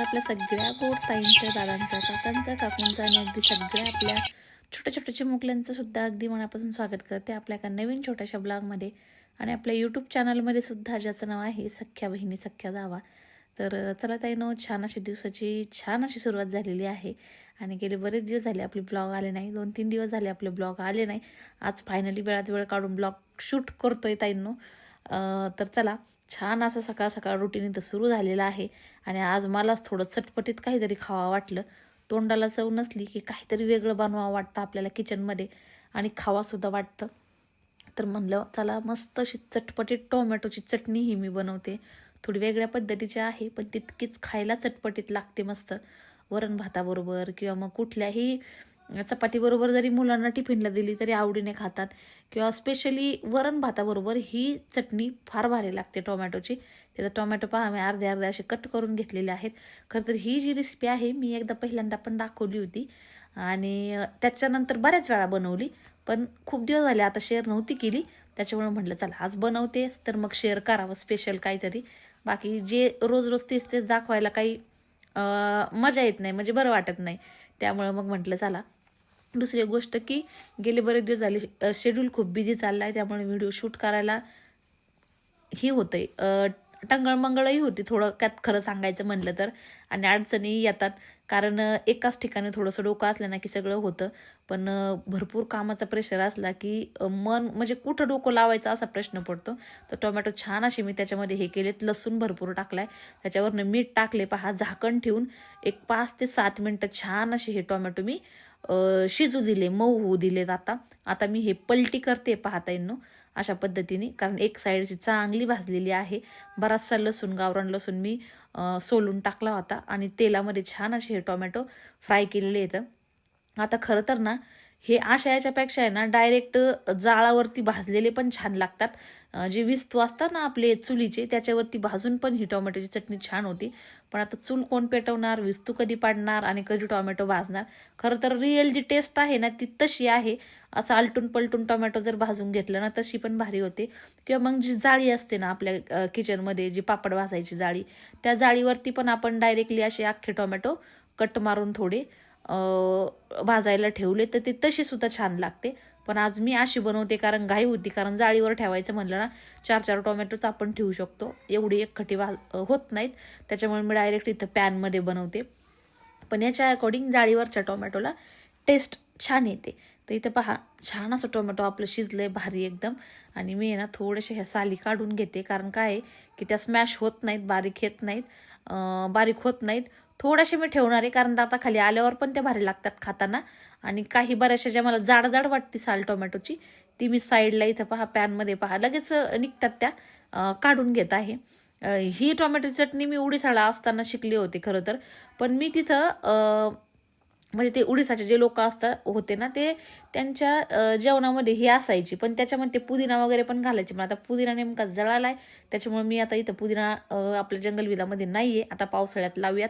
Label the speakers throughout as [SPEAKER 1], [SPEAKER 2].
[SPEAKER 1] आपल्या सगळ्या गोड ताईंच्या, दादांच्या, काकांच्या, काकूंचा आणि अगदी सगळ्या आपल्या छोट्या छोट्या चिमुकल्यांचं सुद्धा अगदी मनापासून स्वागत करते आपल्या एका नवीन छोट्याशा ब्लॉगमध्ये आणि आपल्या यूट्यूब चॅनलमध्ये सुद्धा, ज्याचं नाव आहे सख्या बहिणी सख्या जावा. तर चला ताईनो, छान अशी दिवसाची छान अशी सुरुवात झालेली आहे आणि गेले बरेच दिवस झाले आपले ब्लॉग आले नाही. 2-3 दिवस झाले आपले ब्लॉग आले नाही. आज फायनली वेळात वेळ काढून ब्लॉग शूट करतोय ताईंनो. तर चला, छान असं सकाळ सकाळ रुटीन इथं सुरू झालेलं आहे आणि आज मलाच थोडं चटपटीत काहीतरी खावं वाटलं. तोंडाला चव नसली की काहीतरी वेगळं बनवावं वाटतं आपल्याला किचनमध्ये आणि खावासुद्धा वाटतं. तर म्हणलं चला, मस्त अशी चटपटीत टोमॅटोची चटणी ही मी बनवते. थोडी वेगळ्या पद्धतीची आहे पण तितकीच खायला चटपटीत लागते मस्त. वरण भाताबरोबर किंवा मग कुठल्याही चपातीबरोबर जरी मुलांना टिफिनला दिली तरी आवडीने खातात, किंवा स्पेशली वरण भाताबरोबर ही चटणी फार भारी लागते टोमॅटोची. त्याचा टोमॅटो पहा, मी अर्धे अर्धे असे कट करून घेतलेले आहेत. खरं तर ही जी रेसिपी आहे मी एकदा पहिल्यांदा पण दाखवली होती आणि त्याच्यानंतर बऱ्याच वेळा बनवली, पण खूप दिवस झाले आता शेअर नव्हती केली. त्याच्यामुळे म्हटलं चला आज बनवतेस तर मग शेअर करावं स्पेशल काहीतरी. बाकी जे रोज रोज तेच तेच दाखवायला काही मजा येत नाही, म्हणजे बरं वाटत नाही. त्यामुळं मग म्हटलं चला. दुसरी गोष्ट की गेले बरेच दिवस झाले शेड्यूल खूप बिझी चालला आहे, त्यामुळे व्हिडिओ शूट करायला ही होतंय, टंगळमंगळही होती थोडक्यात खरं सांगायचं म्हणलं तर. आणि अडचणीही येतात, कारण एकाच ठिकाणी थोडंसं डोकं असलं ना की सगळं होतं. पण भरपूर कामाचा प्रेशर असला की मन म्हणजे कुठं डोकं लावायचं असा प्रश्न पडतो. तर टोमॅटो छान अशी मी त्याच्यामध्ये हे केलेत, लसूण भरपूर टाकलाय, त्याच्यावरनं मीठ टाकले, पहा झाकण ठेवून एक 5 ते 7 मिनटं छान असे हे टोमॅटो मी शिजू दिले, मऊ होऊ दिलेत. आता आता मी हे पलटी करते, पाहता येईन अशा पद्धतीने, कारण एक साईडची चांगली भाजलेली आहे. बराचसा लसूण, गावरान लसूण मी सोलून टाकला होता आणि तेलामध्ये छान असे हे टोमॅटो फ्राय केलेले आहेत. आता खरं तर ना, हे अशा याच्यापेक्षा आहे ना डायरेक्ट जाळावरती भाजलेले पण छान लागतात. जे विस्तू असतात ना आपले चुलीचे, त्याच्यावरती भाजून पण ही टोमॅटोची चटणी छान होती. पण आता चूल कोण पेटवणार, विस्तू कधी पाडणार आणि कधी टोमॅटो भाजणार. खरं तर रिअल जी टेस्ट आहे ना ती तशी आहे. असं आलटून पलटून टोमॅटो जर भाजून घेतलं ना तशी पण भारी होते. किंवा मग जी जाळी असते ना आपल्या किचनमध्ये, जी पापड भाजायची जाळी, त्या जाळीवरती पण आपण डायरेक्टली असे अख्खे टोमॅटो कट मारून थोडे भाजायला ठेवले तर ते तशी सुद्धा छान लागते. पण आज मी अशी बनवते कारण घाई होती, कारण जाळीवर ठेवायचं म्हणलं ना 4-4 टोमॅटोच आपण ठेवू शकतो, एवढी एकखटी होत नाहीत. त्याच्यामुळे मी डायरेक्ट इथं पॅनमध्ये बनवते. पण याच्या अकॉर्डिंग जाळीवरच्या टोमॅटोला टेस्ट छान येते. तर इथं पहा, छान असं टोमॅटो आपलं शिजलंय भारी एकदम. आणि मी ना थोडेसे ह्या साली काढून घेते, कारण काय आहे की त्या स्मॅश होत नाहीत, बारीक होत नाहीत. थोडेसे मी ठेवणार आहे, कारण आता खाली आल्यावर पण ते भारी लागतात खाताना. आणि काही बऱ्याचशा ज्या मला जाड जाड वाटते साल टोमॅटोची, ती मी साईडला इथं पहा पॅनमध्ये पहा लगेच निघतात, त्या काढून घेत आहे. ही टोमॅटोची चटणी मी उडीसाला असताना शिकली होती खरं तर. पण मी तिथं म्हणजे ते उडीसाचे जे लोक होते ना, ते त्यांच्या जेवणामध्ये ही असायची, पण त्याच्यामध्ये ते पुदिना वगैरे पण घालायचे. पण आता पुदिना नेमका जळालाय, त्याच्यामुळे मी आता इथं पुदिना आपल्या जंगलविलामध्ये नाहीये. आता पावसाळ्यात लावूयात,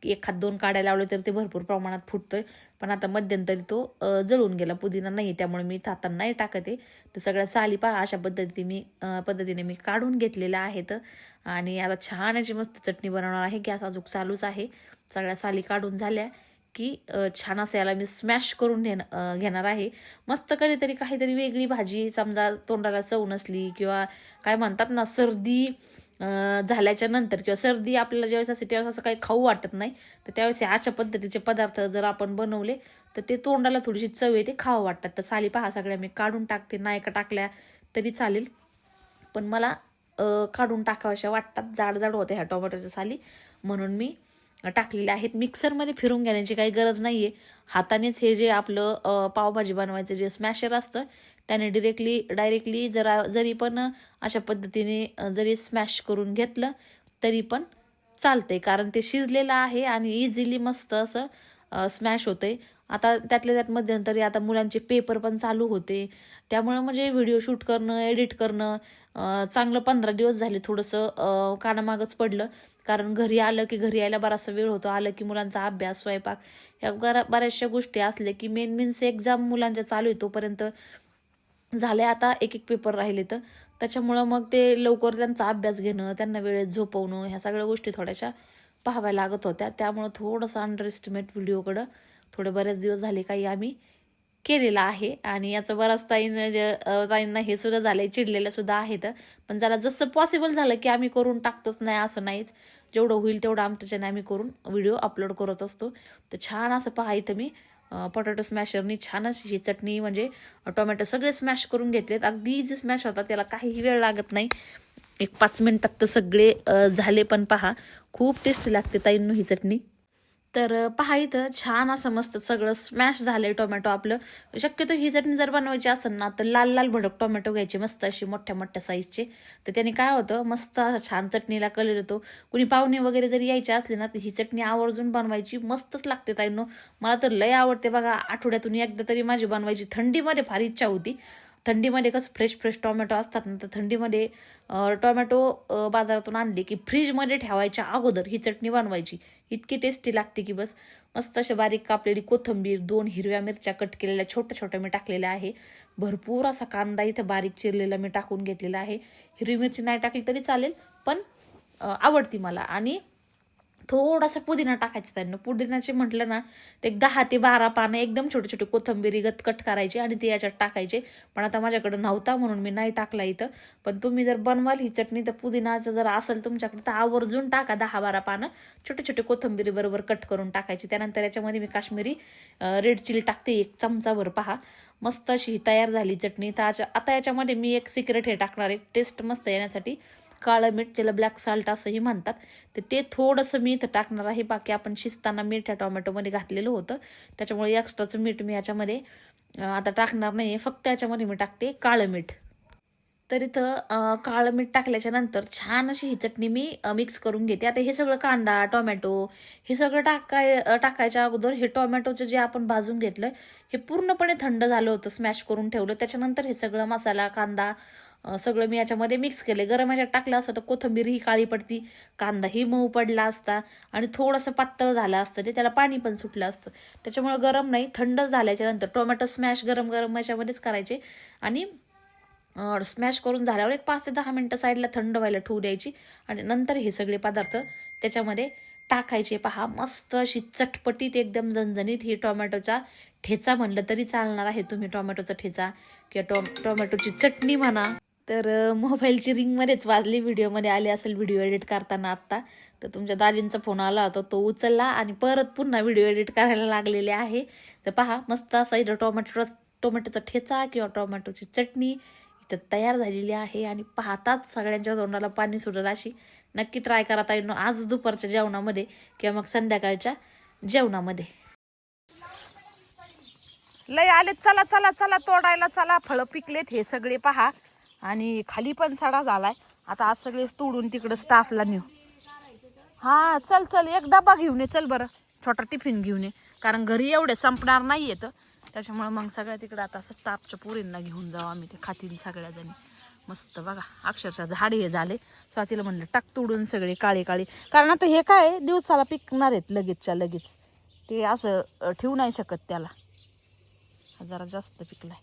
[SPEAKER 1] की 1-2 काड्या लावले तर ते भरपूर प्रमाणात फुटतोय. पण आता मध्यंतरी तो जळून गेला, पुदिना नाही, त्यामुळे मी इथं आता नाही टाकत आहे. तर सगळ्या साली पहा अशा पद्धतीने मी काढून घेतलेल्या आहेत. आणि आता छान याची मस्त चटणी बनवणार आहे. गॅस अजून चालूच आहे. सगळ्या साली काढून झाल्या की छान असं याला मी स्मॅश करून घेणार आहे. मस्त कधीतरी काहीतरी वेगळी भाजी, समजा तोंडाला चव नसली किंवा काय म्हणतात ना सर्दी झाल्याच्या नंतर, किंवा सर्दी आपल्याला ज्यावेळेस असते त्यावेळेस असं काही खाऊ वाटत नाही, तर त्यावेळेस अशा पद्धतीचे पदार्थ जर आपण बनवले तर ते तोंडाला थोडीशी चव येते, खावं वाटतात. तर साली पहा सगळ्या मी काढून टाकते, नाही का टाकल्या तरी चालेल, पण मला काढून टाकाव्याशा वाटतात. जाड जाड होते ह्या टोमॅटोच्या साली, म्हणून मी टाकलेले आहेत. मिक्सरमध्ये फिरून घेण्याची काही गरज नाही आहे. हातानेच हे जे आपलं पावभाजी बनवायचं जे स्मॅशर असतं, त्याने डायरेक्टली जरी पण अशा पद्धतीने जरी स्मॅश करून घेतलं तरी पण चालतंय, कारण ते शिजलेलं आहे आणि इझिली मस्त असं स्मॅश होतंय. आता त्यातल्या त्यात मध्यंतरी आता मुलांचे पेपर पण चालू होते, त्यामुळं म्हणजे व्हिडिओ शूट करणं, एडिट करणं चांगलं 15 दिवस झाले थोडंसं कानामागच पडलं. कारण घरी यायला बराचसा वेळ होतो. आलं की मुलांचा अभ्यास, स्वयंपाक, ह्या बऱ्याचशा गोष्टी असल्या की मेन्स एक्झाम मुलांच्या चालू आहे तोपर्यंत झाले. आता एक पेपर राहिले, तर त्याच्यामुळं मग ते लवकर त्यांचा अभ्यास घेणं, त्यांना वेळेत झोपवणं, ह्या सगळ्या गोष्टी थोड्याशा पाहाव्या लागत होत्या. त्यामुळं थोडंसं अंडर एस्टिमेट व्हिडिओकडं थोडे बरेच दिवस झाले काही आम्ही केलेला आहे. आणि याचं बराच ताईंना हे सुद्धा झालंय, चिडलेलं सुद्धा आहेत. पण जरा जसं पॉसिबल झालं की आम्ही करून टाकतोच, नाही असं नाहीच. जेवढं होईल तेवढं आमच्याच्याने आम्ही करून व्हिडिओ अपलोड करत असतो. तर छान असं पहा, इथं मी पोटॅटो स्मॅशरनी छान अशी ही चटणी म्हणजे टोमॅटो सगळे स्मॅश करून घेतलेत. अगदी इझी स्मॅश होता, त्याला काहीही वेळ लागत नाही. एक 5 मिनिटात तर सगळे झाले. पण पहा, खूप टेस्टी लागते ताईंनो ही चटणी. तर पहा इथं छान असं मस्त सगळं स्मॅश झालंय टोमॅटो आपलं. शक्यतो ही चटणी जर बनवायची असेल ना तर लाल लाल भडक टोमॅटो घ्यायचे, मस्त अशी मोठ्या मोठ्या साईजचे. तर त्याने काय होतं, मस्त असं छान चटणीला कलर येतो. कुणी पाहुणे वगैरे जरी यायचे असले ना तर ही चटणी आवर्जून बनवायची, मस्तच लागते ताईंनो. मला तर लय आवडते बघा. आठवड्यातून एकदा तरी माझी बनवायची. थंडीमध्ये फार इच्छा होती. थंडीमध्ये कसं फ्रेश फ्रेश टोमॅटो असतात ना, तर थंडीमध्ये टोमॅटो बाजारातून आणले की फ्रीजमध्ये ठेवायच्या अगोदर ही चटणी बनवायची. इतकी टेस्टी लागते की बस. मस्त अशा बारीक कापलेली कोथिंबीर, 2 हिरव्या मिरच्या कट केलेल्या छोट्या छोट्या मी टाकलेल्या आहे. भरपूर असा कांदा इथं बारीक चिरलेला मी टाकून घेतलेला आहे. हिरवी मिरची नाही टाकली तरी चालेल, पण आवडती मला. आणि थोडासा पुदिना टाकायचा त्यांना. पुदिनाचे म्हटलं ना ते 10 ते 12 पानं एकदम छोटे छोटे कोथिंबीरीगत कट करायचे आणि ते याच्यात टाकायचे. पण आता माझ्याकडे नव्हता म्हणून मी नाही टाकला इथं. पण तुम्ही जर बनवाल ही चटणी तर पुदिनाचं जर असेल तुमच्याकडे तर आवर्जून टाका. 10-12 पानं छोटे छोटे कोथिंबीरी बरोबर कट करून टाकायची. त्यानंतर याच्यामध्ये मी काश्मीरी रेड चिली टाकते 1 चमचाभर. पहा, मस्त अशी ही तयार झाली चटणी. तर आता याच्यामध्ये मी एक सिक्रेट हे टाकणार आहे टेस्ट मस्त येण्यासाठी, काळं मीठ, त्याला ब्लॅक साल्ट असंही म्हणतात. तर ते थोडंसं मी इथं टाकणार आहे. बाकी आपण शिजताना मीठ ह्या टोमॅटोमध्ये घातलेलं होतं, त्याच्यामुळे एक्स्ट्राचं मीठ मी याच्यामध्ये आता टाकणार नाही. फक्त याच्यामध्ये मी टाकते काळं मीठ. तर इथं काळं मीठ टाकल्याच्या नंतर छान अशी ही चटणी मी मिक्स करून घेते. आता हे सगळं कांदा, टोमॅटो हे सगळं टाकायच्या अगोदर हे टोमॅटोचं जे आपण भाजून घेतलं हे पूर्णपणे थंड झालं होतं, स्मॅश करून ठेवलं. त्याच्यानंतर हे सगळं मसाला, कांदा सगळं मी याच्यामध्ये मिक्स केले. गरम ह्याच्यात टाकलं असतं तर कोथिंबीर ही काळी पडती, कांदाही मऊ पडला असता आणि थोडंसं पातळ झालं असतं, ते त्याला पाणी पण सुटलं असतं. त्याच्यामुळे गरम नाही, थंड झाल्याच्या नंतर टोमॅटो स्मॅश गरम गरम याच्यामध्येच करायचे. आणि स्मॅश करून झाल्यावर एक 5 ते 10 मिनटं साईडला थंड व्हायला ठेवू द्यायची. आणि नंतर हे सगळे पदार्थ त्याच्यामध्ये टाकायचे. पहा, मस्त अशी चटपटीत एकदम झणझणीत ही टोमॅटोचा ठेचा म्हणलं तरी चालणार आहे. तुम्ही टोमॅटोचा ठेचा किंवा टोमॅटोची चटणी म्हणा. तर मोबाईलची रिंगमध्येच वाजली, व्हिडिओमध्ये आले असेल व्हिडिओ एडिट करताना आत्ता. तर तुमच्या दाजींचा फोन आला होता, तो उचलला आणि परत पुन्हा व्हिडिओ एडिट करायला लागलेले आहे. तर पहा, मस्त असा इथं टोमॅटोचा ठेचा किंवा टोमॅटोची चटणी इथं तयार झालेली आहे. आणि पाहताच सगळ्यांच्या तोंडाला पाणी सुटलं. अशी नक्की ट्राय करा ताईंनो, आज दुपारच्या जेवणामध्ये किंवा मग संध्याकाळच्या जेवणामध्ये. लय आले, चला चला चला तोडायला चला. फळं पिकलेत हे सगळे पहा. आणि खाली पण सडा झालाय. आता आज सगळे तोडून तिकडं स्टाफला नेऊ. हा, चल चल, एक डबा घेऊन ये, चल बरं, छोटा टिफिन घेऊन ये. कारण घरी एवढे संपणार नाही येतं, त्याच्यामुळे मग सगळ्या तिकडं आता स्टाफच्या पुरींना घेऊन जाऊ आम्ही. ते खातील सगळ्या जणी. मस्त बघा, अक्षरशः झाडे हे झाले. स्वातीला म्हणलं टाक तोडून सगळे काळे काळे. कारण आता हे काय दिवसाला पिकणार आहेत लगेचच्या लगेच, ते असं ठेवू नाही शकत त्याला. जरा जास्त पिकलाय,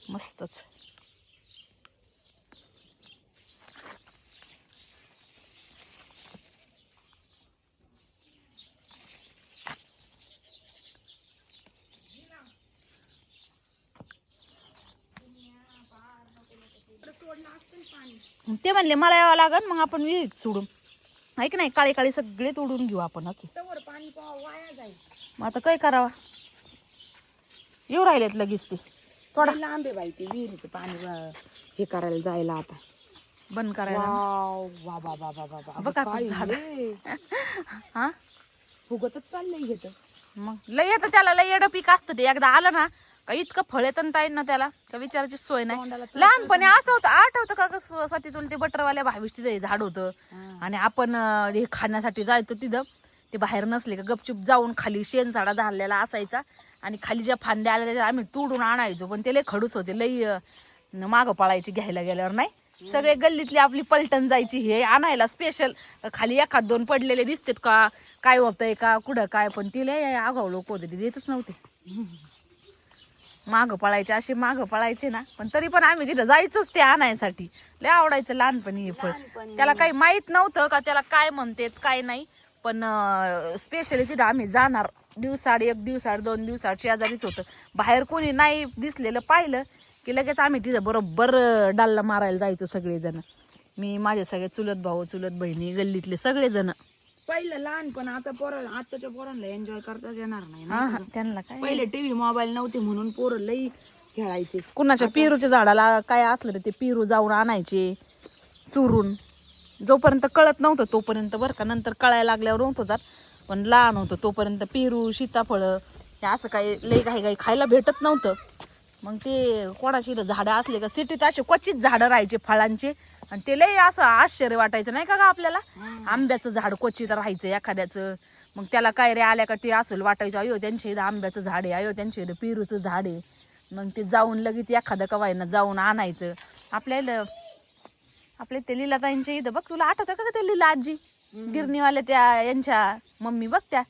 [SPEAKER 1] मस्तच. ते म्हणले मला यावं लागन, मग आपण विहिरीत सोडून. ऐक नाही, काळे काळे सगळे तोडून घेऊ आपण. ओके, मग आता काय करावा, येऊ राहिलेत लगेच ते. थोडा
[SPEAKER 2] लांब आहे बाई ते विहिरीचं पाणी हे करायला जायला आता
[SPEAKER 1] बंद करायला.
[SPEAKER 2] वा वा वा वा वा
[SPEAKER 1] बघ आता झाड. हा,
[SPEAKER 2] फुगतच चाललंय घेत.
[SPEAKER 1] मग लय येतं त्याला, लय येडं पीक असतं ते. एकदा आलं ना का इतकं फळ येतं ताईन ना त्याला, का विचारायची सोय नाही. लहानपणी असं होतं, आठवतं का साठी तुला ते बटरवाल्या भावीस तिथं झाड होतं आणि आपण हे खाण्यासाठी जायचं तिथं. ते बाहेर नसले का गपचूप जाऊन खाली शेण झाडा झालेला असायचा आणि खाली ज्या फांद्या आल्या त्याच्या आम्ही तोडून आणायचो. पण ते लय खडूस होते, लय मागं पळायची घ्यायला गेल्यावर. नाही, सगळे गल्लीतली आपली पलटण जायची हे आणायला स्पेशल. खाली 1-2 पडलेले दिसतात का, काय होतंय का कुठं काय, पण तिला आगाऊ लोक होते, ते देतच नव्हते. मागं पळायचे असे मागं पळायचे ना, पण तरी पण आम्ही तिथं जायचंच ते आणायसाठी. लय आवडायचं लहानपणी हे फळ. त्याला काही माहित नव्हतं का त्याला काय म्हणतात काय नाही, पण स्पेशली तिथं आम्ही जाणार दिवसाआड, 1 दिवसाआड 2 दिवसाआड, शेजारीच होतं. बाहेर कोणी नाही दिसलेलं पाहिलं की लगेच आम्ही तिथं बरोबर डालला मारायला जायचो सगळेजण. मी, माझे सगळे चुलत भाऊ चुलत बहिणी, गल्लीतले सगळेजण.
[SPEAKER 2] पहिलं लहानपण आता आताच्या पोरांना एन्जॉय करताच येणार नाही
[SPEAKER 1] हा
[SPEAKER 2] ना.
[SPEAKER 1] त्यांना काय,
[SPEAKER 2] पहिले टीव्ही मोबाईल नव्हते म्हणून पोरं लई खेळायचे.
[SPEAKER 1] कुणाच्या पेरूच्या झाडाला काय असलं तर ते पेरू जाऊन आणायचे चुरून. जोपर्यंत कळत नव्हतं तोपर्यंत बरं का, नंतर कळायला लागल्यावर नव्हतं जात, पण लहान होतं तोपर्यंत पेरू सीताफळं हे असं काही लई काही खायला भेटत नव्हतं. मग ते कोणाची झाडं असले का, सिटीत असे क्वचित झाडं राहायचे फळांचे, आणि ते लई असं आश्चर्य वाटायचं नाही का ग आपल्याला. आंब्याचं झाड क्वचित राहायचं एखाद्याचं, मग त्याला काय रे आल्या का ते असं वाटायचं अयो त्यांच्या इथं आंब्याचं झाड आहे, अयो त्यांच्या इथं पेरूचं झाड आहे. मग ते जाऊन लगेच एखादं कवायनं जाऊन आणायचं. आपल्या ते लीलाताईंच्या इथं बघ, तुला आठवतं का ते लीला आजी गिरणीवाल्या त्या यांच्या मम्मी बघ त्या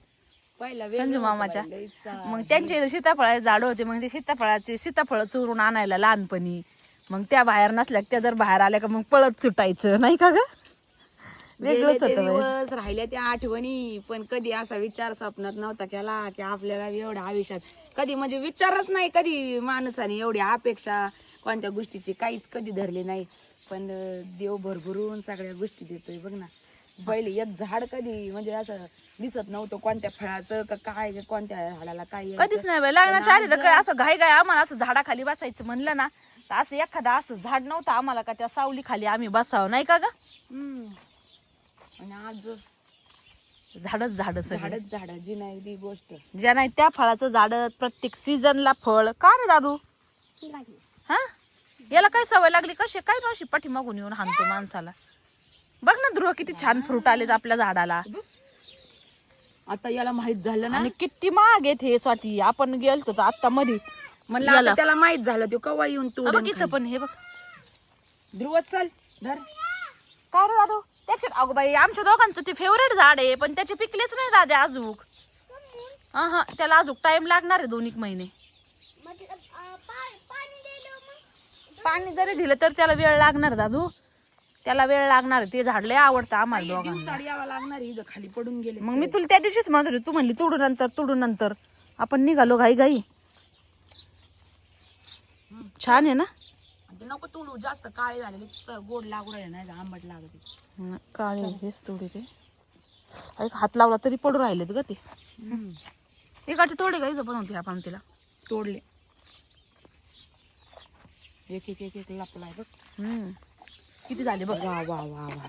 [SPEAKER 2] पहिला
[SPEAKER 1] संजू मामाच्या, मग त्यांच्या इथं सीताफळाचे झाड होते. मग ते सीताफळ चोरून आणायला लहानपणी. मग त्या बाहेर नसल्या त्या जर बाहेर आल्या का मग पळत सुटायचं नाही का ग. वेगळंच होतं
[SPEAKER 2] दिवस राहिल्या त्या आठवणी. पण कधी असा विचार स्वप्नात नव्हता केला की आपल्याला एवढ्या आयुष्यात कधी म्हणजे विचारच नाही कधी माणसाने एवढी अपेक्षा कोणत्या गोष्टीची काहीच कधी धरली नाही. पण देव भरभरून सगळ्या गोष्टी देतोय बघ ना. पहिले एक झाड कधी म्हणजे असं दिसत नव्हतं कोणत्या फळाचं का काय, कोणत्या झाडाला काय
[SPEAKER 1] कधीच नाही बाई. लग्नाच्या आधी तर काय असं घाई आम्हाला असं झाडाखाली बसायचं म्हणलं ना तर असं एखादा असं झाड नव्हतं आम्हाला का त्या सावली खाली आम्ही बसावं नाही का ग.
[SPEAKER 2] आणि आज
[SPEAKER 1] झाडच
[SPEAKER 2] झाड जी नाही ती गोष्ट
[SPEAKER 1] ज्या नाही त्या फळाचं झाड प्रत्येक सीझनला फळ. का रे दादू, हा याला काय सवय लागली कशी काय नशी पाठीमागून येऊन हाणतो माणसाला. बघ ना ध्रुव किती छान फ्रूट आलेत आपल्या झाडाला.
[SPEAKER 2] आता याला माहित झालं ना.
[SPEAKER 1] आणि किती महाग आहेत हे स्वाती. आपण गेलतो तर आता मध्ये
[SPEAKER 2] म्हणलं आता त्याला माहित झालं तो कवा येऊन तू
[SPEAKER 1] बघ इथं पण हे बघ.
[SPEAKER 2] ध्रुव चल धर.
[SPEAKER 1] काय रे दादू त्याच्यात, अगो बाई आमच्या दोघांचं ते फेवरेट झाड आहे पण त्याचे पिकलेच नाही दादा अजूक. हा त्याला अजूक टाइम लागणार आहे 2-1 महिने. पाणी जरी दिलं तर त्याला वेळ लागणार दादू, त्याला वेळ लागणार. ते झाड लय आवडतं आम्हाला दोघांना.
[SPEAKER 2] दिवसाड यावं लागणार इथं खाली पडून गेले.
[SPEAKER 1] मग मी तुला त्या दिवशीच म्हणत होते, तू म्हणली तोडू नंतर आपण निघालो घाई. छान आहे ना.
[SPEAKER 2] नको तोडू, जास्त काळे झाले गोड लागू राहिले नाही आंबट लागत.
[SPEAKER 1] काळे हेच तोडी ते एक हात लावला तरी पडू राहिलेत ग ते. एकाचे तोडे का इथं बनवते आपण तिला
[SPEAKER 2] तोडले एक एक एक एक लपलाय बघ.
[SPEAKER 1] किती झाले बघ.
[SPEAKER 2] वा वा वा वा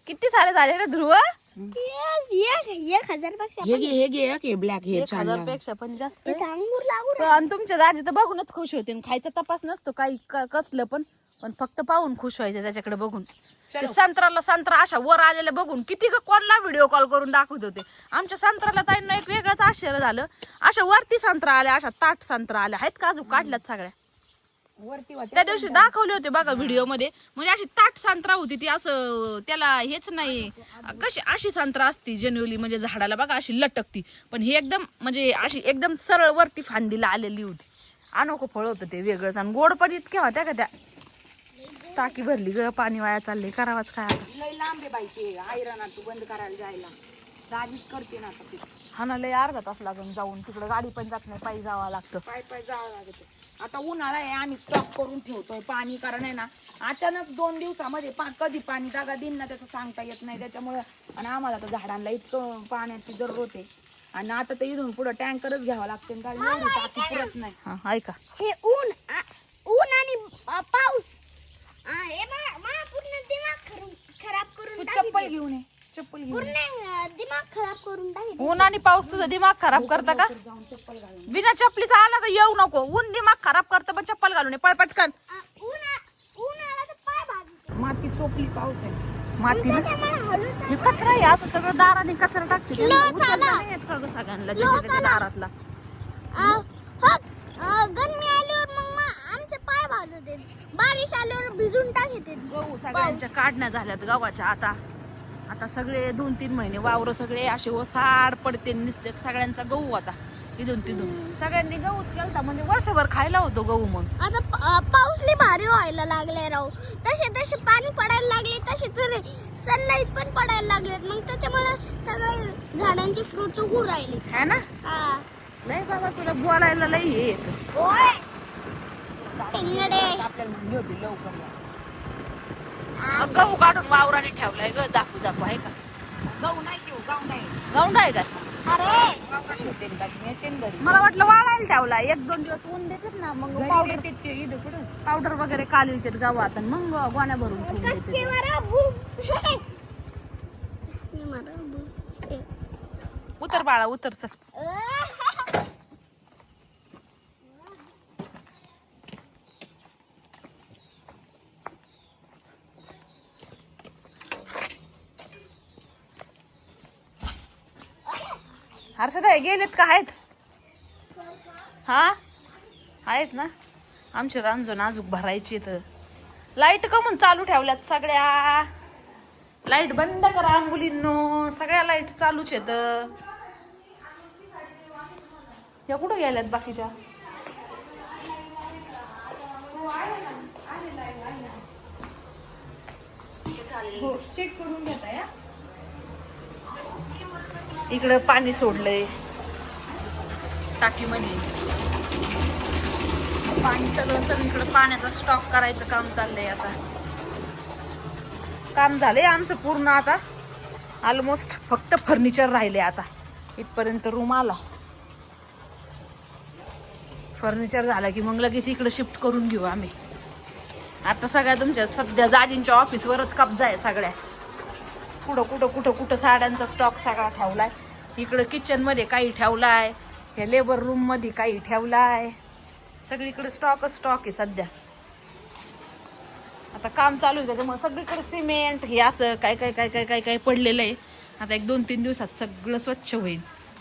[SPEAKER 1] किती सारे झाले ना ध्रुव.
[SPEAKER 3] 1000 पेक्षा
[SPEAKER 2] हे घे ब्लॅक हे
[SPEAKER 1] 1000 पेक्षा पण जास्त.
[SPEAKER 3] अंगूर लागू
[SPEAKER 1] आणि तुमच्या दाजी तर बघूनच खुश होते. खायचा तपास नसतो काही कसलं पण फक्त पाहून खुश व्हायचं त्याच्याकडे बघून. ते संत्रा अशा वर आलेल्या बघून किती कोणला व्हिडिओ कॉल करून दाखवत होते. आमच्या संत्राला ताईंना एक वेगळंच आश्चर्य झालं. अशा वरती संत्रा आल्या, अशा ताट संत्रा आल्या आहेत का अजून काढल्यात सगळ्या.
[SPEAKER 2] वरती
[SPEAKER 1] त्या दिवशी दाखवले होते बघा व्हिडिओ मध्ये. म्हणजे अशी ताट संत्रा होती ती, असं त्याला हेच नाही कशी अशी संत्रा असती जेन्युअली म्हणजे झाडाला बघा अशी लटकती, पण ही एकदम म्हणजे अशी एकदम सरळ वरती फांदीला आलेली होती. अनोखं फळ होतं ते वेगळंच. आणि गोड पण इतक्या होत्या का त्या. टाकी भरली ग, पाणी वाया चाललंय, करावाच काय आता.
[SPEAKER 2] लय लांब आहे बाई ते आयरन तू बंद करायला जायला. दाजीच करते ना आता ते.
[SPEAKER 1] हा ना लय अर्धा तास लागून जाऊन तिकडे गाडी पण जात नाही, पायी जावं लागतं.
[SPEAKER 2] पाय जावं लागत. आता उन्हाळा आहे आम्ही स्टॉक करून ठेवतोय पाणी, कारण आहे ना अचानक 2 दिवसामध्ये कधी पाणी जागा देईन ना त्याचं सांगता येत नाही. त्याच्यामुळे आणि आम्हाला तर झाडांना इतकं पाण्याची जरूरत आहे. आणि आता तर इथून पुढे टँकरच घ्यावा लागते कारण एवढी टाकी पुरत नाही.
[SPEAKER 1] हा ऐका,
[SPEAKER 3] हे ऊन आणि पाऊस हे पूर्ण दिमाग खराब करून
[SPEAKER 2] तू चप्पल घेऊन ये, चप्पल घेऊन
[SPEAKER 3] पूर्ण दिमाग खराब करून टाकले.
[SPEAKER 1] ऊन आणि पाऊस तुझं दिमाग खराब करता का.
[SPEAKER 2] जाऊन चप्पल घालून
[SPEAKER 1] बिना चपलीचा आला तर येऊ नको. ऊन दिमाग खराब करतं पण चप्पल घालून ये, पळ पटकन.
[SPEAKER 3] ऊन आला तर पाय भाजते.
[SPEAKER 2] माती चोपली पाऊस आहे.
[SPEAKER 1] माती हे कचरा आहे असं सगळं दाराने कचरा टाकते. नाही येत का ग सगळ्यांना ज्याच्या त्याच्या दारातला.
[SPEAKER 3] गरमी आल्यावर मग आमचे पाय भाजते. बारिश आल्यावर भिजून टाकते.
[SPEAKER 1] गहू सगळ्यांच्या काढण्या झाल्यात गव्हाच्या. आता सगळे 2-3 महिने वावर सगळे असे ओसाड पडते निसते. सगळ्यांचा गहू आता
[SPEAKER 2] इथून तिथून सगळ्यांनी गहूच केलता म्हणजे वर्षभर खायला होतो गहू. मग
[SPEAKER 3] आता पाऊसली भारी व्हायला लागले राव. तसे तसे पाणी पडायला लागले, तसे तरी सनलाईट पण पडायला लागलेत. मग त्याच्यामुळे सगळे झाडांची फ्रुट्स उगू राहिले.
[SPEAKER 2] है ना.
[SPEAKER 3] हा.
[SPEAKER 2] लय बाबा तुला बोलायला लय हे येतं.
[SPEAKER 3] ओय टिंगडे.
[SPEAKER 2] आपल्याला म्हणली होती लवकर या. गहू काढून वावराने ठेवलाय ग जाकू जाकू आहे का. गहू नाही घेऊ, गाऊंड आहे का. मला वाटलं वाळायला ठेवला. 1-2 दिवस ऊन देतात ना मग पावडर वगैरे काल येतात गावात आणि मग गोण्या भरून ठेवून देते. उतर बाळा उतर चल. हर्षद गेलेत का आहेत. हा आहेत ना. आमचे रांजण अजूक भरायची तर लाईट कमून चालू ठेवल्यात सगळ्या. लाईट बंद करा मुलींनो. सगळ्या लाईट चालूच आहेत. या कुठं गेल्यात बाकीच्या. चेक करून घेता या. इकडं पाणी सोडलंय टाकीमध्ये. पाणी सगळं इकडं पाण्याचा स्टॉक करायचं काम चाललंय. आता काम झालंय आमचं पूर्ण. आता ऑलमोस्ट फक्त फर्निचर राहिले. आता इथपर्यंत रूम आला. फर्निचर झालं की मग लगेच इकडे शिफ्ट करून घेऊ आम्ही. आता सगळ्या तुमच्या सध्या दाजींच्या ऑफिसवरच कब्जा आहे सगळ्या. कुठं साड्यांचा स्टॉक सगळा ठेवलाय. इकडं किचन मध्ये काही ठेवलाय. या लेबर रूम मध्ये काही ठेवलाय. सगळीकडे स्टॉक आहे सध्या. आता काम चालू आहे त्याच्यामुळे सगळीकडे सिमेंट हे असं काय पडलेलं आहे. आता 1-2-3 दिवसात सगळं स्वच्छ होईल.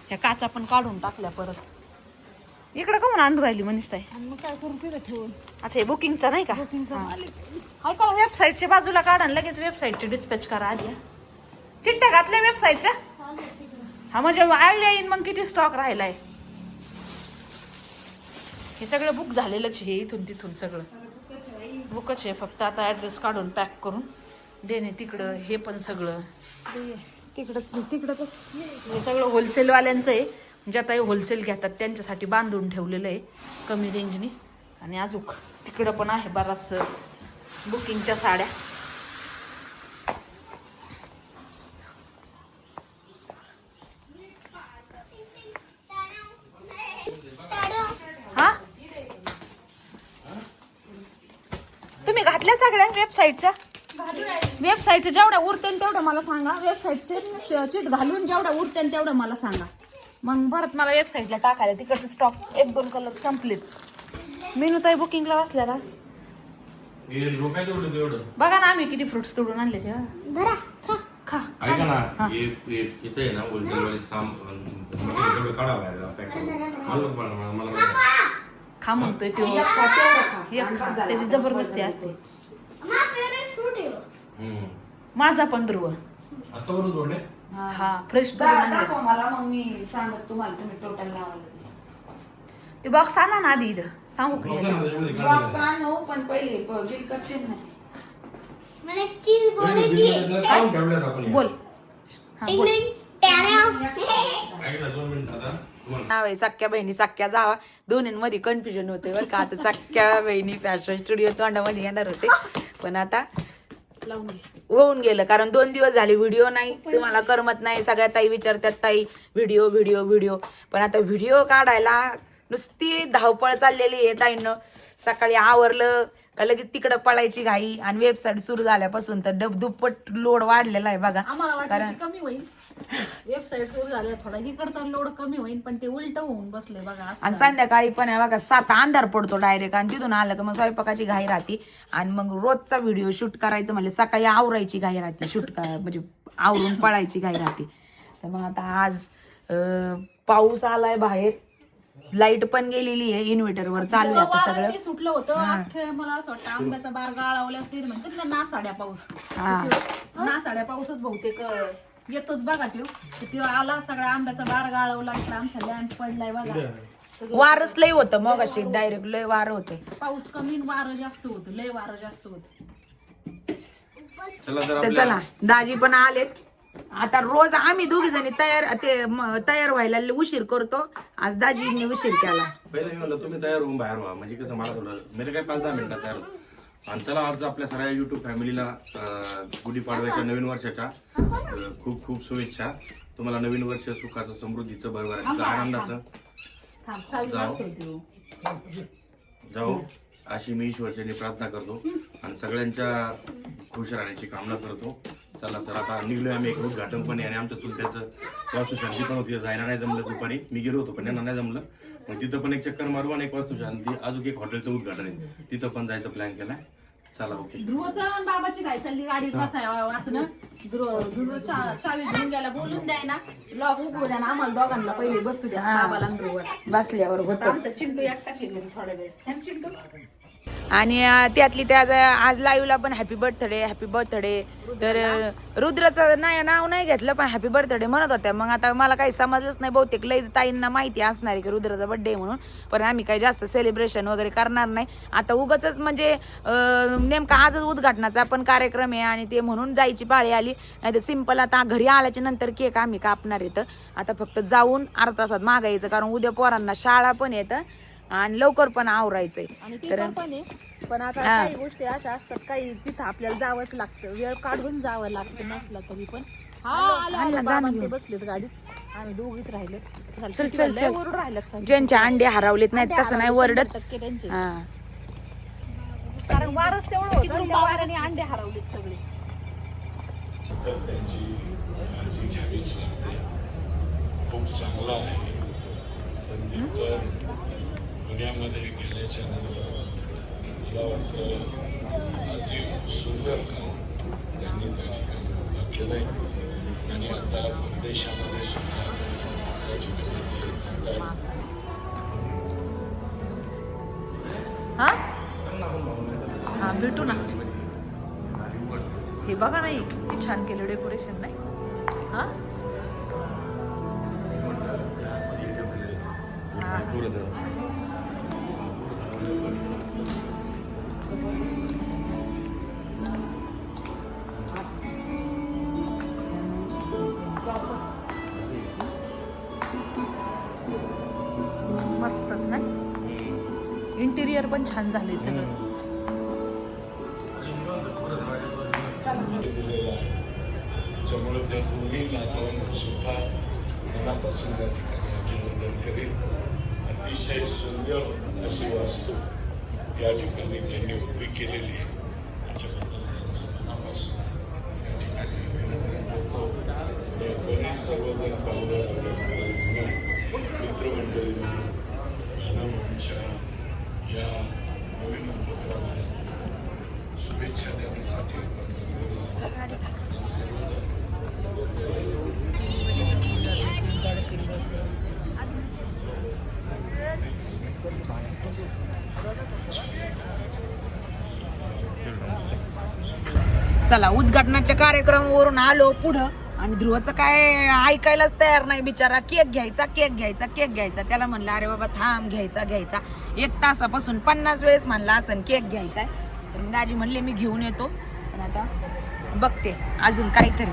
[SPEAKER 2] ह्या काचा पण काढून टाकल्या परत. इकडे का म्हणून आणून राहिली मनीषताई.
[SPEAKER 3] काय करू तिथं ठेवून.
[SPEAKER 2] अच्छा हे बुकिंगचा नाही का. हाय का वेबसाईटच्या बाजूला काढा लगेच वेबसाईटची डिस्पॅच करा आधी. चिठ्ठ्या घातल्या वेबसाईटच्या. हा म्हणजे आयडिया येईन मग किती स्टॉक राहिलाय. हे सगळं बुक झालेलंच हे. इथून तिथून सगळं बुकच आहे. फक्त आता ऍड्रेस काढून पॅक करून देणे तिकडं. हे पण सगळं तिकडं हे सगळं होलसेलवाल्यांचं आहे. जे आता होलसेल घेतात त्यांच्यासाठी बांधून ठेवलेलं आहे कमी रेंजनी. आणि अजून तिकडं पण आहे बराच बुकिंगच्या साड्या. हा तुम्ही घातल्या सगळ्या वेबसाईटच्या जेवढ्या उरतील तेवढं मला सांगा. वेबसाईटचे चिट घालून जेवढ्या उरतील तेवढं मला सांगा. मग परत मला वेबसाईटला टाकायला. तिकडचे स्टॉक 1-2 कलर संपलेत. मेनू ताई बुकिंगला वाचल्या बघा ना आम्ही किती फ्रुट्स तोडून आणले तेव्हा. खा
[SPEAKER 4] ऐका ना. इथे आहे ना होलसेलवाले
[SPEAKER 2] खा म्हणतोय तो. त्याची जबरदस्ती असते. माझा पण ध्रुव हा फ्रेश मला. मग मी सांगत तुम्हाला तुम्ही टोटल लावायला. ते बॉक्स आणा ना आधी. इथं सांगू का बॉक्स आणू पण पहिले बिल करशील नाही.
[SPEAKER 3] मला एक चीज बोलायची आहे.
[SPEAKER 2] बोल.
[SPEAKER 5] नाव आहे सख्या बहिणी सख्या जावा. दोन्हींमध्ये कन्फ्युजन होते बरं का. आता सख्या बहिणी फॅशन स्टुडिओ तोंडामध्ये येणार होते पण आता होऊन गेलं. कारण 2 दिवस झाले व्हिडिओ नाही. तुम्हाला करमत नाही. सगळ्या ताई विचारतात ताई व्हिडिओ. पण आता व्हिडिओ काढायला नुसती धावपळ चाललेली आहे ताईंनो. सकाळी आवरलं का लगेच तिकडं पळायची घाई. आणि वेबसाईट सुरू झाल्यापासून तर दुप्पट लोड वाढलेला आहे बघा.
[SPEAKER 1] कारण कमी होईल. वेबसाईट सुरू झाल्या थोडा इकडचा लोड कमी होईल पण ते उलट होऊन बसले बघा.
[SPEAKER 5] आणि संध्याकाळी पण आहे बघा 7 अंधार पडतो डायरेक्ट. आणि तिथून आलं का मग स्वयंपाकाची घाई राहते. आणि मग रोजचा व्हिडिओ शूट करायचं म्हणजे सकाळी आवरायची घाई राहते. म्हणजे आवरून पळायची घाई राहते. तर मग आता आज पाऊस आलाय बाहेर. लाईट पण गेलेली आहे. इन्व्हर्टरवर चालू आहे आता सगळं.
[SPEAKER 1] सुटलं होतं अख्खे मला असं वाटतं आंब्याचा बार गाळावल्या असतील म्हणतात ना नासाड्या पाऊस. नासाड्या पाऊसच बहुतेक येतोच बघा त्यो आला सगळा आंब्याचा बार गाळवला इकडे आमचा लँड पडलाय बघा.
[SPEAKER 5] वारच लय होतं मग अशी डायरेक्ट लय वार होते.
[SPEAKER 1] पाऊस कमी आणि वारं जास्त होतं, लय वारं जास्त होतं.
[SPEAKER 4] चला तर
[SPEAKER 5] तर चला दाजी पण आलेत. आता रोज आम्ही दोघी जणी तयार व्हायला उशीर करतो. आज दाजीने उशीर केला.
[SPEAKER 4] पहिले मी म्हणलं तुम्ही तयार होऊन बाहेर व्हा, म्हणजे कसं मला थोडं म्हणजे काय 5-10 मिनिटात तयार होतो. आणि चला आज आपल्या सगळ्या युट्यूब फॅमिलीला गुढीपाडव्याच्या नवीन वर्षाच्या खूप खूप शुभेच्छा. तुम्हाला नवीन वर्ष सुखाचं, समृद्धीचं, भरभराटीचं, आनंदाचं जाऊ अशी मी ईश्वरचरणी प्रार्थना करतो आणि सगळ्यांच्या खुश राहण्याची कामना करतो. चला तर आता निघलोय आम्ही एक उद्घाटन पण आहे आणि आमच्या चुलत्याचं वास्तुशांती पण होती. जायला नाही जमलं दुपारी, मी गेलो होतो पण यांना नाही जमलं. मग तिथं पण एक चक्कर मारू आणि एक वास्तुशांती अजून एक हॉटेलचं उद्घाटन आहे, तिथं पण जायचं प्लॅन केलाय. चला ओके.
[SPEAKER 1] ध्रुवचं बाबाची काय चालली गाडीत बसायला वाचणं. ध्रुव चावी घेऊन गेला, बोलून द्याय ना, लॉक उघडू द्या ना आम्हाला दोघांना, पहिले बसू द्या बाबाला आणि ध्रुवला.
[SPEAKER 5] बसल्यावर होतं.
[SPEAKER 1] आमचा चिंटू एकटाच आहे घरी थोडा वेळ. चिंटू
[SPEAKER 5] आणि त्यातली त्या आज लाईव्हला पण हॅपी बर्थडे तर रुद्राचं नाव नाही घेतलं पण हॅपी बर्थडे म्हणत होत्या. मग आता मला काही समजलंच नाही, बहुतेक लई ताईंना माहिती असणार आहे की रुद्राचा बर्थडे म्हणून. पण आम्ही काही जास्त सेलिब्रेशन वगैरे करणार नाही आता. उगाचच म्हणजे नेमका आजच उद्घाटनाचा पण कार्यक्रम आहे आणि ते म्हणून जायची पाळी आली. नाही तर सिंपल आता घरी आल्याच्या नंतर केक आम्ही कापणार येतं. आता फक्त जाऊन अर्धा तासात मागायचं, कारण उद्या पोरांना शाळा पण येतं आणि लवकर पण आवरायचंय.
[SPEAKER 1] तर पण आहे. पण आता काही गोष्टी अशा असतात, काही जिथं आपल्याला जावंच लागतं, वेळ काढून जावं लागतं नसला तरी पण. बाबा ते बसलेत गाडीत, आम्ही दोघीच राहिले.
[SPEAKER 5] चल
[SPEAKER 1] ओरडून राहिलेत सगळे.
[SPEAKER 5] ज्यांचे अंडे हरवलेत नाहीत तसं नाही वरडत.
[SPEAKER 1] 100% त्यांचे.
[SPEAKER 5] हा.
[SPEAKER 1] कारण वारच तेवढं होतं, त्या वाऱ्याने अंडे हरवलेत सगळे.
[SPEAKER 6] तर त्यांची काळजी घ्यावीच लागते. खूप चांगला आहे. संगीत दुनियामध्ये गेल्याच्या नंतर मला वाटतं अगदी सुंदर काम त्यांनी त्या ठिकाणी उभं केलंय आणि आता परदेशामध्ये सुद्धा
[SPEAKER 5] हा भेटू ना. हे बघा नाही किती छान केलं डेकोरेशन नाही. हा मस्तच नाही. इंटिरियर पण छान झाले सगळं.
[SPEAKER 6] त्यामुळे त्या दोन्ही नातवांचं सुद्धा मनापासून त्या ठिकाणी अभिनंदन करेल. अतिशय सुंदर अशी वास्तू या ठिकाणी त्यांनी उभी केलेली आहे, त्याच्याबद्दल त्यांचं मनापासून या ठिकाणी अभिनंदन करतो. कोणी सर्वजण पाहुणे मित्रमंडळी नानाभाऊंच्या या नवीन उपक्रमाला शुभेच्छा देण्यासाठी
[SPEAKER 5] चला उद्घाटनाच्या कार्यक्रमावरून आलो पुढं आणि ध्रुवचं काय ऐकायलाच तयार नाही बिचारा. केक घ्यायचा. त्याला म्हणलं अरे बाबा थांब, घ्यायचा 1 तासापासून 50 वेळेस म्हणला असं केक घ्यायचाय. तर मी दाजी म्हणले मी घेऊन येतो. पण आता बघते अजून काहीतरी,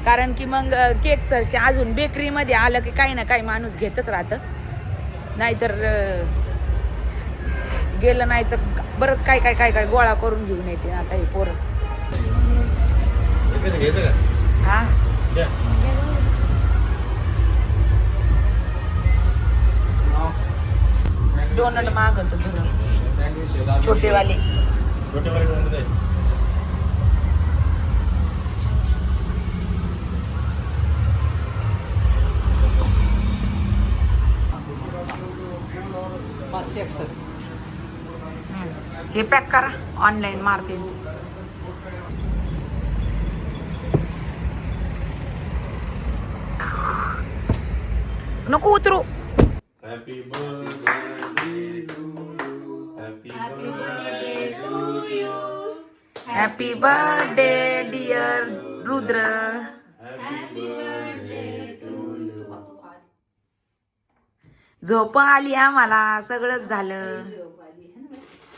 [SPEAKER 5] कारण की मग केक सरचे अजून बेकरीमध्ये आलं की काही ना काही माणूस घेतच राहतं. नाहीतर गेलं नाही तर बरंच काय गोळा करून घेऊन येते आता हे पोरं. हा डोनट मागवतो धरून छोटेवाले. हे पॅक करा, ऑनलाईन मारते. नको उतरू.
[SPEAKER 4] Happy birthday to
[SPEAKER 5] happy birthday dear Rudra. झोप आली आम्हाला, सगळंच झालं.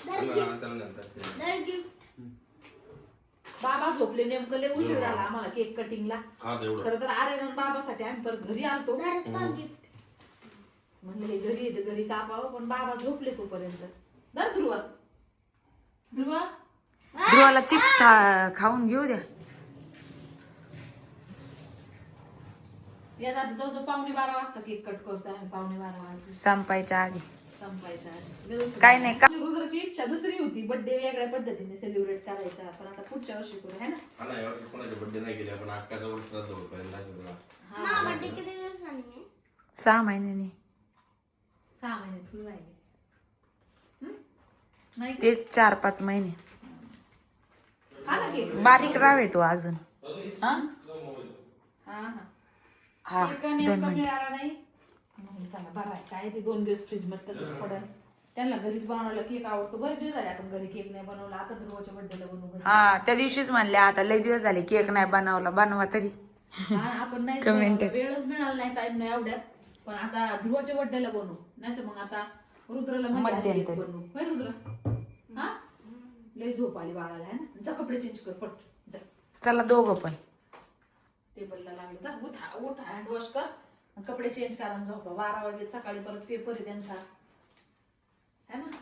[SPEAKER 4] त्याला नंतर
[SPEAKER 3] गिफ्ट
[SPEAKER 1] बाबा झोपले, नेमकं लय उशीर झाला आम्हाला केक कटिंगला.
[SPEAKER 4] खा तेवढं.
[SPEAKER 1] खरं तर आर्यन बाबासाठी आम्ही परत घरी आलतो,
[SPEAKER 3] गिफ्ट
[SPEAKER 1] म्हणलं हे घरी येते घरी कापावं, पण बाबा झोपले तोपर्यंत. दर ध्रुवा ध्रुवा
[SPEAKER 5] ध्रुवाला चिप्स खाऊन घेऊ द्या.
[SPEAKER 1] या जात जवळजवळ 11:15 वाजता केक कट करतो आम्ही, 11:15 वाजता
[SPEAKER 5] संपायच्या आधी.
[SPEAKER 1] संपायच्या आधी.
[SPEAKER 5] काय नाही का?
[SPEAKER 1] रुद्राची इच्छा दुसरी होती, बर्थडे वेगळ्या पद्धतीने सेलिब्रेट करायचा, पण आता पुढच्या वर्षी करू है ना.
[SPEAKER 4] हा ना, यावर्षी कोणाचे बर्थडे नाही केले आपण, अक्काचा वर्ष श्राद्ध होतं पहिल्यांदा असं तुला.
[SPEAKER 3] हा बर्थडे किती दिवसांनी आहे?
[SPEAKER 5] 6 महिन्यांनी.
[SPEAKER 1] 6 महिने तुला राहिले. नाही का?
[SPEAKER 5] तेच 4-5 महिने.
[SPEAKER 1] हा ना केक.
[SPEAKER 5] बारीक रावे तो अजून. हा
[SPEAKER 1] हा हा
[SPEAKER 5] हा
[SPEAKER 1] केक
[SPEAKER 5] 2
[SPEAKER 1] नेमका
[SPEAKER 5] महिने.
[SPEAKER 1] मिळाला नाही म्हणून चला बरं आहे, काय ते 2 दिवस फ्रीज मध्ये तसंच पडेल. त्यांना घरीच बनवला केक आवडतो. बरेच दिवस झाले आपण घरी केक नाही बनवला, आता ध्रुवाच्या बर्थडेला बनवू घरी.
[SPEAKER 5] हा त्या दिवशीच म्हणले आता लय दिवस झाले केक नाही बनवला, बनवा तरी.
[SPEAKER 1] हा, आपण नाही
[SPEAKER 5] Comment.
[SPEAKER 1] बनवला. वेळच मिळाला नाही, टाइम नाही एवढ्यात. पण आता ध्रुवाच्या बर्थडेला बनवू, नाही तर मग आता रुद्राला मध्ये आधी एक
[SPEAKER 5] मध्यंतरी.
[SPEAKER 1] बनवू. होय रुद्र? हा लय झोप आली बाळाला है ना. जा कपडे चेंज कर पट, जा
[SPEAKER 5] चला दोघं पण.
[SPEAKER 1] टेबलला लागले. जा उठ हँड वॉश कर, कपडे चेंज करा आणि झोपा. 12 वाजले, सकाळी परत पेपर आहे त्यांचा है ना.